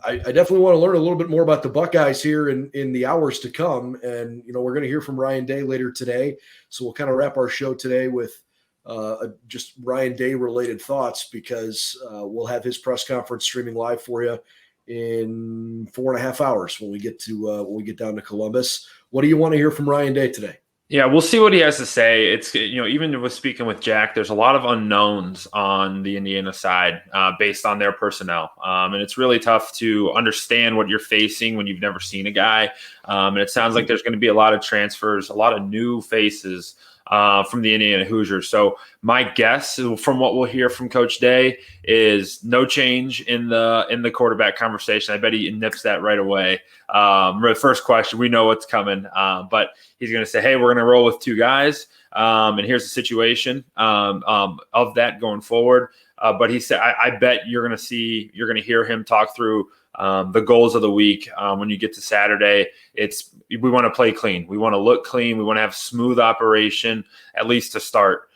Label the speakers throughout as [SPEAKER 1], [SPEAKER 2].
[SPEAKER 1] I definitely want to learn a little bit more about the Buckeyes here in the hours to come. And, we're going to hear from Ryan Day later today. So we'll kind of wrap our show today with just Ryan Day related thoughts, because we'll have his press conference streaming live for you in 4.5 hours when we get down to Columbus. What do you want to hear from Ryan Day today?
[SPEAKER 2] Yeah, we'll see what he has to say. It's, even with speaking with Jack, there's a lot of unknowns on the Indiana side based on their personnel. And it's really tough to understand what you're facing when you've never seen a guy. And it sounds like there's going to be a lot of transfers, a lot of new faces from the Indiana Hoosiers. So my guess from what we'll hear from Coach Day is no change in the quarterback conversation. I bet he nips that right away. The first question, we know what's coming, but he's going to say, hey, we're going to roll with 2 guys. And here's the situation of that going forward. But he said, I bet you're going to hear him talk through the goals of the week. When you get to Saturday, we want to play clean. We want to look clean. We want to have smooth operation, at least to start.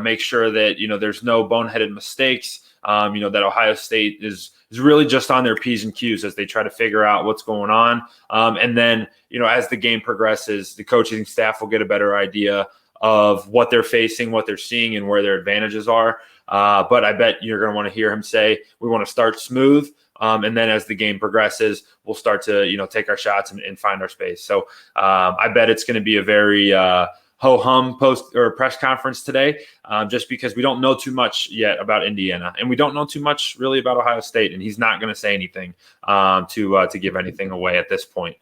[SPEAKER 2] Make sure that, there's no boneheaded mistakes. That Ohio State is really just on their P's and Q's as they try to figure out what's going on. And then, as the game progresses, the coaching staff will get a better idea of what they're facing, what they're seeing, and where their advantages are. But I bet you're going to want to hear him say, we want to start smooth. And then as the game progresses, we'll start to, take our shots and find our space. So I bet it's going to be a very ho-hum post or press conference today, just because we don't know too much yet about Indiana, and we don't know too much really about Ohio State. And he's not going to say anything to give anything away at this point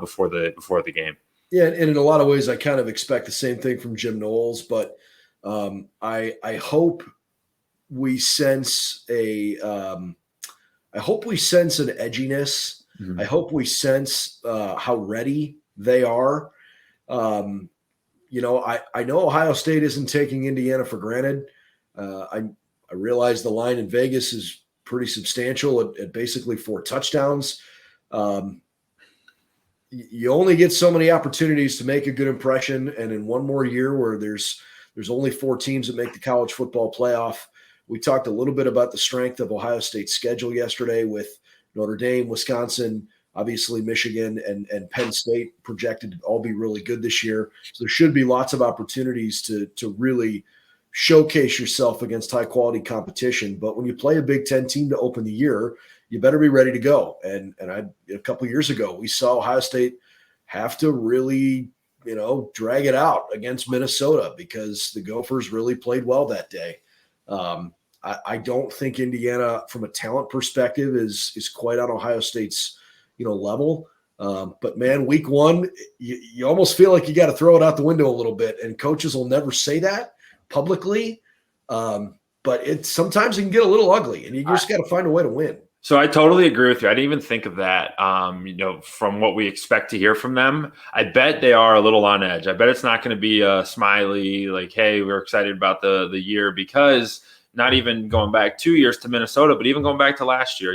[SPEAKER 2] before the game.
[SPEAKER 1] Yeah, and in a lot of ways, I kind of expect the same thing from Jim Knowles, but I hope we sense an edginess. Mm-hmm. I hope we sense how ready they are. I know Ohio State isn't taking Indiana for granted. I realize the line in Vegas is pretty substantial at basically 4 touchdowns. You only get so many opportunities to make a good impression, and in one more year where there's only 4 teams that make the college football playoff. We talked a little bit about the strength of Ohio State's schedule yesterday with Notre Dame, Wisconsin, obviously Michigan, and Penn State projected to all be really good this year. So there should be lots of opportunities to really showcase yourself against high-quality competition. But when you play a Big Ten team to open the year, you better be ready to go. And a couple of years ago, we saw Ohio State have to really, drag it out against Minnesota because the Gophers really played well that day. I don't think Indiana, from a talent perspective, is quite on Ohio State's, level. But man, week 1, you almost feel like you got to throw it out the window a little bit, and coaches will never say that publicly. But sometimes it can get a little ugly, and you just got to find a way to win.
[SPEAKER 2] So I totally agree with you. I didn't even think of that. From what we expect to hear from them, I bet they are a little on edge. I bet it's not going to be a smiley, like, hey, we're excited about the year, because not even going back 2 years to Minnesota, but even going back to last year,